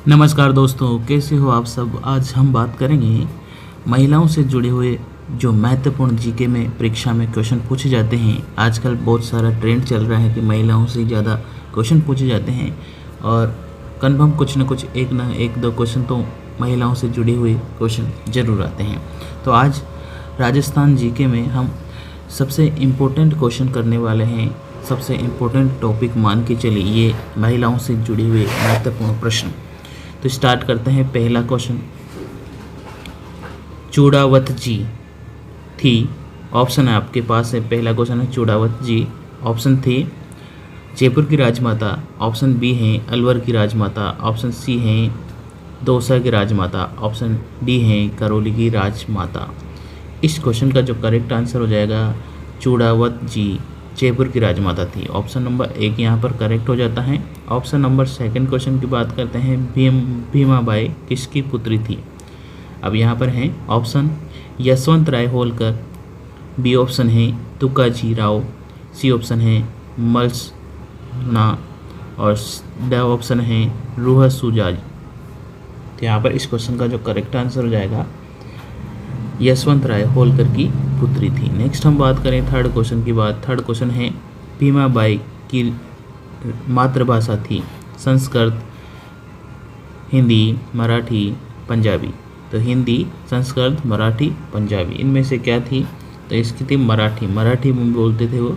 नमस्कार दोस्तों, कैसे हो आप सब। आज हम बात करेंगे महिलाओं से जुड़े हुए जो महत्वपूर्ण जीके में परीक्षा में क्वेश्चन पूछे जाते हैं। आजकल बहुत सारा ट्रेंड चल रहा है कि महिलाओं से ज़्यादा क्वेश्चन पूछे जाते हैं और कन्फर्म कुछ न कुछ एक ना एक दो क्वेश्चन तो महिलाओं से जुड़े हुए क्वेश्चन ज़रूर आते हैं। तो आज राजस्थान जीके में हम सबसे इम्पोर्टेंट क्वेश्चन करने वाले हैं। सबसे इम्पोर्टेंट टॉपिक मान के चलिए ये महिलाओं से जुड़े हुए महत्वपूर्ण प्रश्न। तो स्टार्ट करते हैं। पहला क्वेश्चन, चूड़ावत जी थी, ऑप्शन है आपके पास है। पहला क्वेश्चन है चूड़ावत जी, ऑप्शन थी जयपुर की राजमाता, ऑप्शन बी है अलवर की राजमाता, ऑप्शन सी है दौसा की राजमाता, ऑप्शन डी है करौली की राजमाता। इस क्वेश्चन का जो करेक्ट आंसर हो जाएगा चूड़ावत जी जयपुर की राजमाता थी। ऑप्शन नंबर एक यहाँ पर करेक्ट हो जाता है। ऑप्शन नंबर सेकंड क्वेश्चन की बात करते हैं, भीमाबाई किसकी पुत्री थी। अब यहाँ पर है ऑप्शन यशवंत राय होलकर, बी ऑप्शन है तुकाजी राव, सी ऑप्शन है मल्सना और ड ऑप्शन है रूह सुजाज। तो यहाँ पर इस क्वेश्चन का जो करेक्ट आंसर हो जाएगा यशवंत राय होलकर की पुत्री थी। नेक्स्ट हम बात करें थर्ड क्वेश्चन की बात। थर्ड क्वेश्चन है भीमाबाई की मातृभाषा थी संस्कृत, हिंदी, मराठी, पंजाबी। तो हिंदी, संस्कृत, मराठी, पंजाबी, इनमें से क्या थी। तो इसकी थी मराठी में बोलते थे वो।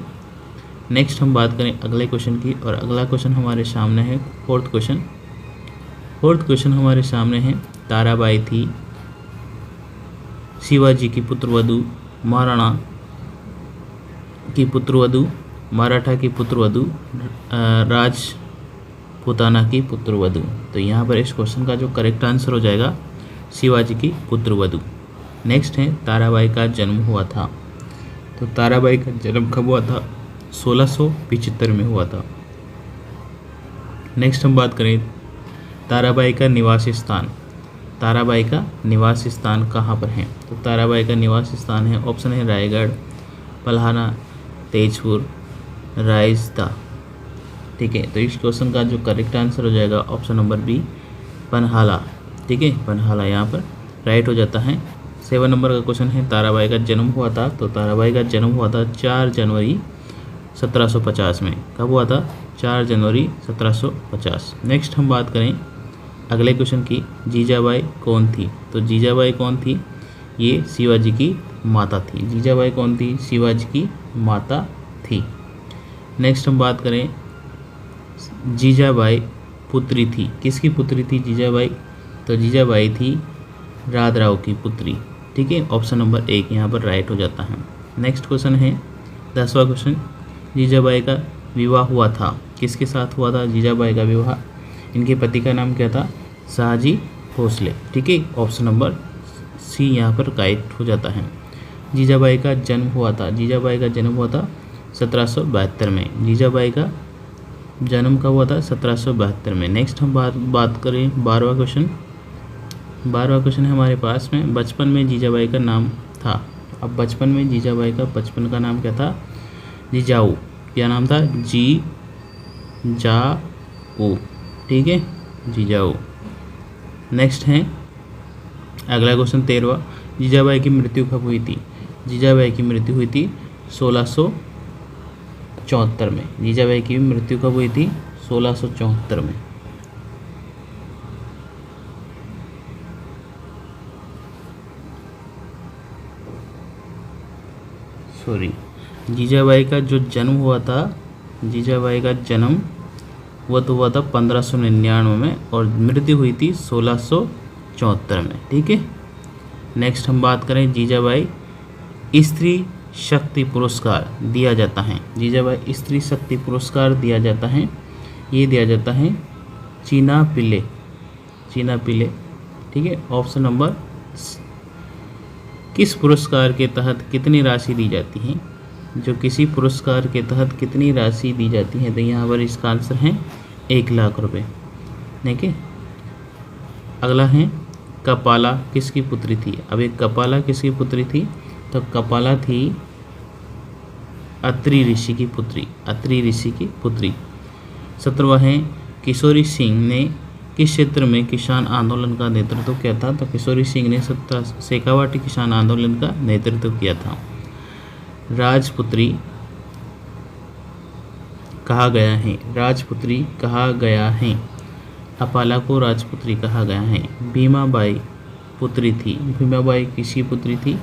नेक्स्ट हम बात करें अगले क्वेश्चन की और अगला क्वेश्चन हमारे सामने है फोर्थ क्वेश्चन हमारे सामने है ताराबाई थी शिवाजी की पुत्रवधू, महाराणा की पुत्रवधू, मराठा की पुत्रवधू, राजपुताना की पुत्रवधू। तो यहाँ पर इस क्वेश्चन का जो करेक्ट आंसर हो जाएगा शिवाजी की पुत्रवधू। नेक्स्ट है ताराबाई का जन्म हुआ था। तो ताराबाई का जन्म कब हुआ था, 1675 में हुआ था। नेक्स्ट हम बात करें ताराबाई का निवास स्थान। ताराबाई का निवास स्थान कहाँ पर है। तो ताराबाई का निवास स्थान है, ऑप्शन है रायगढ़, पल्हाना, तेजपुर, रायस्ता। ठीक है, तो इस क्वेश्चन का जो करेक्ट आंसर हो जाएगा ऑप्शन नंबर बी पन्हाला। ठीक है, पन्हाला यहाँ पर राइट हो जाता है। 7 नंबर का क्वेश्चन है ताराबाई का जन्म हुआ था। तो ताराबाई का जन्म हुआ था 4 जनवरी 1750 में। कब हुआ था, 4 जनवरी 1750। नेक्स्ट हम बात करें अगले क्वेश्चन की, जीजाबाई कौन थी। तो जीजाबाई कौन थी, ये शिवाजी की माता थी। जीजाबाई कौन थी, शिवाजी की माता थी। नेक्स्ट हम बात करें जीजाबाई पुत्री थी, किसकी पुत्री थी जीजाबाई। तो जीजाबाई थी राजराव की पुत्री। ठीक है, ऑप्शन नंबर एक यहाँ पर राइट हो जाता है। नेक्स्ट क्वेश्चन है 10वां क्वेश्चन, जीजाबाई का विवाह हुआ था, किसके साथ हुआ था जीजाबाई का विवाह। इनके पति का नाम क्या था, शाहजी भोसले। ठीक है, ऑप्शन नंबर सी यहाँ पर राइट हो जाता है। जीजाबाई का जन्म हुआ था 1772 में। जीजाबाई का जन्म कब हुआ था, 1772 में। नेक्स्ट हम बात करें 12वां क्वेश्चन। 12वां क्वेश्चन है हमारे पास में, बचपन में जीजाबाई का नाम था। अब बचपन में जीजाबाई का बचपन का नाम क्या था, जीजाऊ। क्या नाम था, जी जाऊ। ठीक है, जीजाऊ। नेक्स्ट है अगला क्वेश्चन 13वां, जीजाबाई की मृत्यु कब हुई थी। जीजाबाई की मृत्यु हुई थी 1674 में। जीजाबाई की मृत्यु कब हुई थी, 1674 में। जीजाबाई का जो जन्म हुआ था, जीजाबाई का जन्म वो तो हुआ था 1599 में और मृत्यु हुई थी 1674 में। ठीक है, नेक्स्ट हम बात करें जीजाबाई स्त्री शक्ति पुरस्कार दिया जाता है। जीजाबाई स्त्री शक्ति पुरस्कार दिया जाता है, ये दिया जाता है चीना पिल्ले। ठीक है, ऑप्शन नंबर किस पुरस्कार के तहत कितनी राशि दी जाती है, जो किसी पुरस्कार के तहत कितनी राशि दी जाती है। तो यहाँ पर इसका आंसर है 1 लाख रुपए। ठीक है, अगला है कपाला किसकी पुत्री थी। अब एक कपाला किसकी पुत्री थी, तो कपाला थी अत्रि ऋषि की पुत्री। 17वां है किशोरी सिंह ने किस क्षेत्र में किसान आंदोलन का नेतृत्व किया था? तो किशोरी सिंह ने शेखावाटी किसान आंदोलन का नेतृत्व किया था। राजपुत्री कहा गया है, राजपुत्री कहा गया है, अपाला को राजपुत्री कहा गया है। भीमाबाई पुत्री थी, भीमाबाई किसकी पुत्री थी?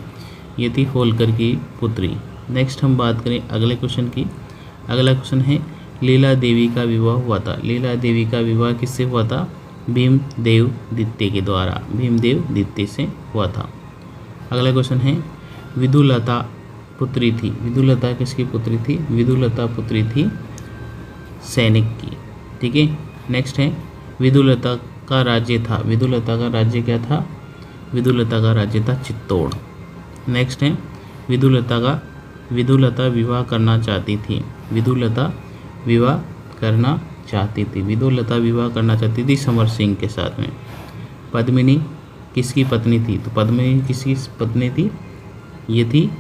ये थी होलकर की पुत्री। नेक्स्ट हम बात करें अगले क्वेश्चन की। अगला क्वेश्चन है लीला देवी का विवाह हुआ था। लीला देवी का विवाह किससे हुआ था? भीमदेव द्वितीय के द्वारा, भीमदेव द्वितीय से हुआ था। अगला क्वेश्चन है विदुलता पुत्री थी, विदुलता किसकी पुत्री थी? विदुलता पुत्री थी सैनिक की। ठीक है। नेक्स्ट है विदुलता का राज्य था, विदुलता का राज्य क्या था? विदुलता का राज्य था चित्तौड़। नेक्स्ट है विदुलता विवाह करना चाहती थी, विदुलता विवाह करना चाहती थी, विदुलता विवाह करना चाहती थी समर सिंह के साथ में। पद्मिनी किसकी पत्नी थी? तो पद्मिनी किसकी पत्नी थी? ये थी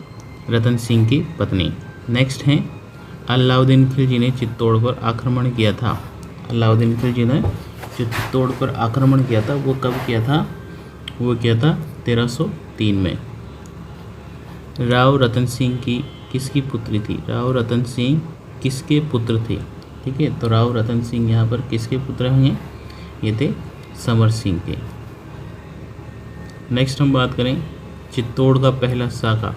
रतन सिंह की पत्नी। नेक्स्ट है अलाउद्दीन खिलजी ने चित्तौड़ पर आक्रमण किया था, अलाउद्दीन खिलजी ने जो चित्तौड़ पर आक्रमण किया था वो कब किया था? वो किया था 1303 में। राव रतन सिंह की किसकी पुत्री थी? राव रतन सिंह किसके पुत्र थे? ठीक है, तो राव रतन सिंह यहाँ पर किसके पुत्र हैं? ये थे समर सिंह के। नेक्स्ट हम बात करें चित्तौड़ का पहला साका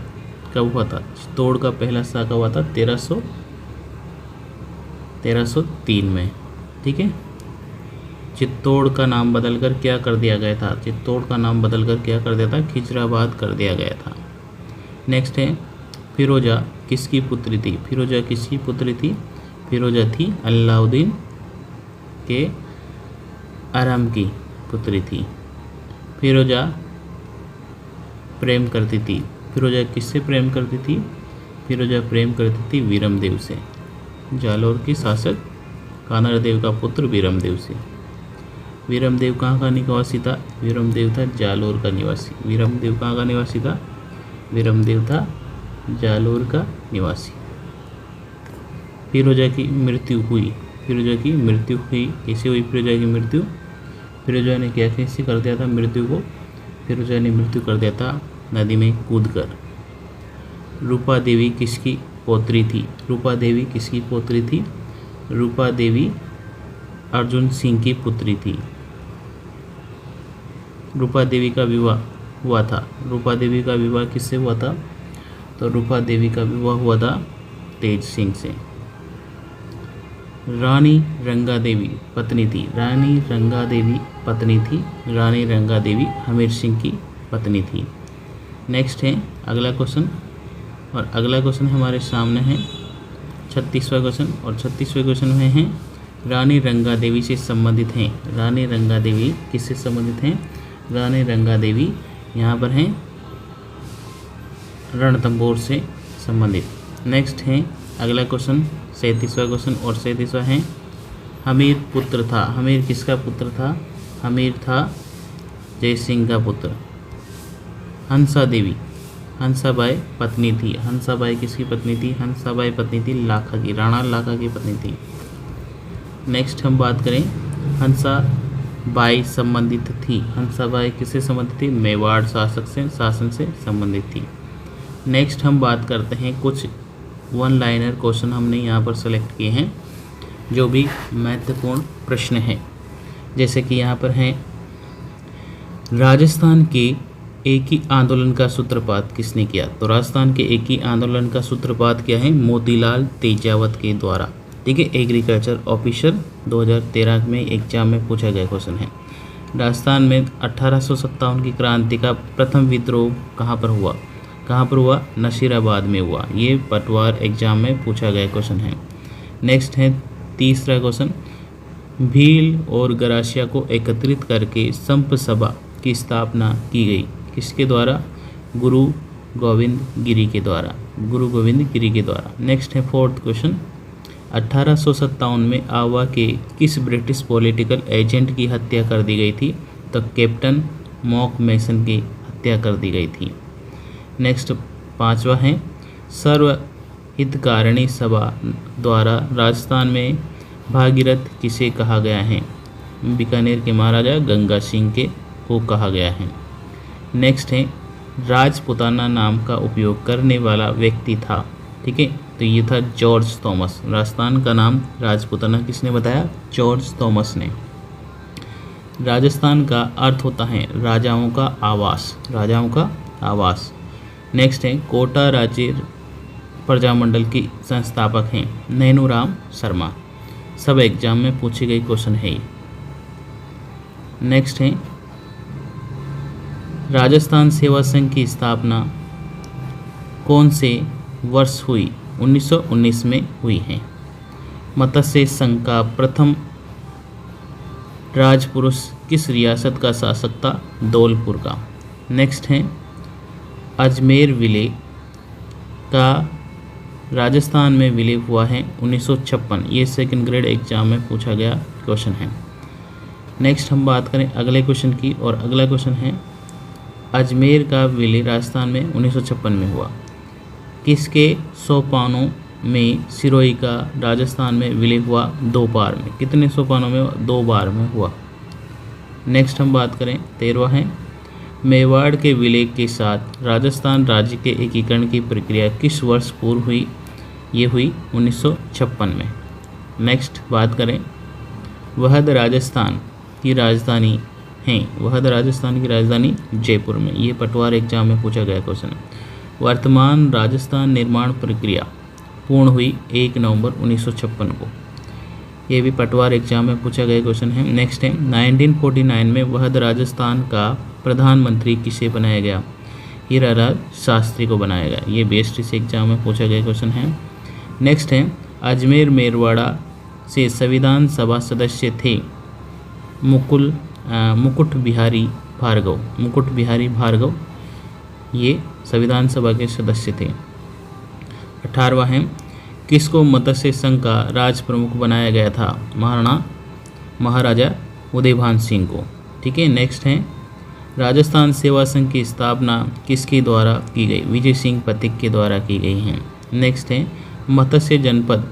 कब हुआ था? चित्तौड़ का पहला साका हुआ था 1303 में। ठीक है। चित्तौड़ का नाम बदलकर क्या कर दिया गया था? चित्तौड़ का नाम बदलकर क्या कर दिया था? खिजराबाद कर दिया गया था। नेक्स्ट है फिरोजा किसकी पुत्री थी? फिरोजा किसकी पुत्री थी? फिरोजा थी अलाउद्दीन के आराम की पुत्री थी। फिरोजा प्रेम करती थी, फिरोजा किससे प्रेम करती थी? फिरोजा प्रेम करती थी वीरमदेव से, जालोर के शासक कानरदेव का पुत्र वीरमदेव से। वीरमदेव कहाँ का निवासी था? वीरमदेव था जालोर का निवासी। वीरमदेव कहाँ का निवासी था? वीरमदेव था जालोर का निवासी। फिरोजा की मृत्यु हुई, फिरोजा की मृत्यु हुई, कैसे हुई फिरोजा की मृत्यु? फिरोजा ने क्या कैसे कर दिया था मृत्यु को? फिरोजा ने मृत्यु कर दिया था नदी में कूदकर। रूपा देवी किसकी पौत्री थी? रूपा देवी किसकी पौत्री थी? रूपा देवी अर्जुन सिंह की पुत्री थी। रूपा देवी का विवाह हुआ था, रूपा देवी का विवाह किससे हुआ था? तो रूपा देवी का विवाह हुआ था तेज सिंह से। रानी रंगा देवी पत्नी थी, रानी रंगा देवी पत्नी थी, रानी रंगा देवी हमीर सिंह की पत्नी थी। नेक्स्ट है अगला क्वेश्चन, और अगला क्वेश्चन हमारे सामने है 36वां क्वेश्चन, और 36वें क्वेश्चन में है रानी रंगा देवी से संबंधित हैं। रानी रंगा देवी किससे संबंधित हैं? रानी रंगा देवी यहाँ पर हैं रणथंभौर से संबंधित। नेक्स्ट है अगला क्वेश्चन 37वां क्वेश्चन, और 37वां है हमीर पुत्र था। हमीर किसका पुत्र था? हमीर था जय सिंह का पुत्र। हंसा देवी हंसाबाई पत्नी थी, हंसाबाई किसकी पत्नी थी? हंसाबाई पत्नी थी लाखा की, राणा लाखा की पत्नी थी। नेक्स्ट हम बात करें हंसाबाई संबंधित थी, हंसाबाई किससे संबंधित थी? मेवाड़ शासन से संबंधित थी। नेक्स्ट हम बात करते हैं कुछ वन लाइनर क्वेश्चन हमने यहाँ पर सेलेक्ट किए हैं जो भी महत्वपूर्ण प्रश्न हैं। जैसे कि यहाँ पर हैं राजस्थान के एक ही आंदोलन का सूत्रपात किसने किया? तो राजस्थान के एक ही आंदोलन का सूत्रपात किया है मोतीलाल तेजावत के द्वारा। ठीक है, एग्रीकल्चर ऑफिसर 2013 में एग्जाम में पूछा गया क्वेश्चन है। राजस्थान में 1857 की क्रांति का प्रथम विद्रोह कहाँ पर हुआ? कहाँ पर हुआ? नसीराबाद में हुआ। ये पटवार एग्जाम में पूछा गया क्वेश्चन है। नेक्स्ट है तीसरा क्वेश्चन, भील और गरासिया को एकत्रित करके संप सभा की स्थापना की गई किसके द्वारा? गुरु गोविंद गिरी के द्वारा, गुरु गोविंद गिरी के द्वारा। नेक्स्ट है फोर्थ क्वेश्चन, 1857 में आवा के किस ब्रिटिश पॉलिटिकल एजेंट की हत्या कर दी गई थी? तो कैप्टन मॉक मैसन की हत्या कर दी गई थी। नेक्स्ट पांचवा है सर्वहितकारिणी सभा द्वारा राजस्थान में भागीरथ किसे कहा गया है? बीकानेर के महाराजा गंगा सिंह के को कहा गया है। नेक्स्ट है राजपुताना नाम का उपयोग करने वाला व्यक्ति था, ठीक है, तो ये था जॉर्ज थॉमस। राजस्थान का नाम राजपुताना किसने बताया? जॉर्ज थॉमस ने। राजस्थान का अर्थ होता है राजाओं का आवास, राजाओं का आवास। नेक्स्ट है कोटा राज्य प्रजामंडल की संस्थापक हैं नैनूराम शर्मा। सब एग्जाम में पूछे गए क्वेश्चन है ये। नेक्स्ट है राजस्थान सेवा संघ की स्थापना कौन से वर्ष हुई? 1919 में हुई है। मत्स्य संघ का प्रथम राजपुरुष किस रियासत का शासक था? धौलपुर का। नेक्स्ट है अजमेर विलय का राजस्थान में विलय हुआ है 1956। ये सेकंड ग्रेड एग्जाम में पूछा गया क्वेश्चन है। नेक्स्ट हम बात करें अगले क्वेश्चन की, और अगला क्वेश्चन है अजमेर का विलय राजस्थान में 1956 में हुआ। किसके सोपानों में सिरोही का राजस्थान में विलय हुआ? 2 बार में। कितने सोपानों में? 2 बार में हुआ। नेक्स्ट हम बात करें 13वां है मेवाड़ के विलय के साथ राजस्थान राज्य के एकीकरण की प्रक्रिया किस वर्ष पूर्व हुई? ये हुई 1956 में। नेक्स्ट बात करें वहद राजस्थान की राजधानी है, वहद राजस्थान की राजधानी जयपुर में। ये पटवार एग्जाम में पूछा गया क्वेश्चन है। वर्तमान राजस्थान निर्माण प्रक्रिया पूर्ण हुई 1 नवंबर 1956 को। ये भी पटवार एग्जाम में पूछा गया क्वेश्चन है। नेक्स्ट है 1949 में वहद राजस्थान का प्रधानमंत्री किसे बनाया गया? हीरालाल शास्त्री को बनाया गया। ये बीएसटी से एग्जाम में पूछा गया क्वेश्चन है। नेक्स्ट है अजमेर मेरवाड़ा से संविधान सभा सदस्य थे मुकुट बिहारी भार्गव। मुकुट बिहारी भार्गव ये संविधान सभा के सदस्य थे। 18वां है किसको मत्स्य संघ का राज प्रमुख बनाया गया था? महाराजा उदयभान सिंह को, ठीक है। नेक्स्ट है राजस्थान सेवा संघ की स्थापना किसके द्वारा की गई? विजय सिंह पथिक के द्वारा की गई है। नेक्स्ट है मत्स्य जनपद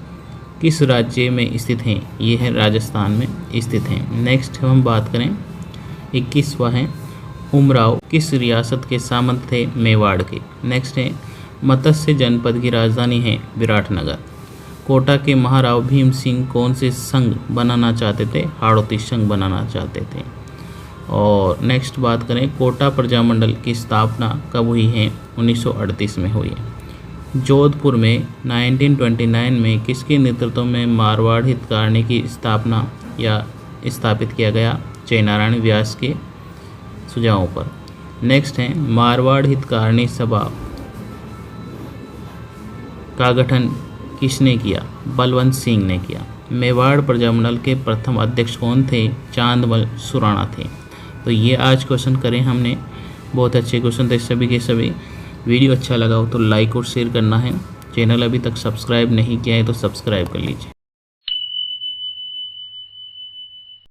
किस राज्य में स्थित हैं? ये है राजस्थान में स्थित हैं। नेक्स्ट हम बात करें 21वां है उमराव किस रियासत के सामंत थे? मेवाड़ के। नेक्स्ट है मत्स्य जनपद की राजधानी है विराटनगर। कोटा के महाराव भीम सिंह कौन से संघ बनाना चाहते थे? हाड़ौती संघ बनाना चाहते थे। और नेक्स्ट बात करें कोटा प्रजामंडल की स्थापना कब हुई है? 1938 में हुई है। जोधपुर में 1929 में किसके नेतृत्व में मारवाड़ हितकारणी की स्थापना या स्थापित किया गया? जयनारायण व्यास के सुझावों पर। नेक्स्ट है मारवाड़ हितकारणी सभा का गठन किसने किया? बलवंत सिंह ने किया। मेवाड़ प्रजामंडल के प्रथम अध्यक्ष कौन थे? चांदमल सुराणा थे। तो ये आज क्वेश्चन करें हमने, बहुत अच्छे क्वेश्चन थे सभी के सभी। वीडियो अच्छा लगा हो तो लाइक और शेयर करना है। चैनल अभी तक सब्सक्राइब नहीं किया है तो सब्सक्राइब कर लीजिए।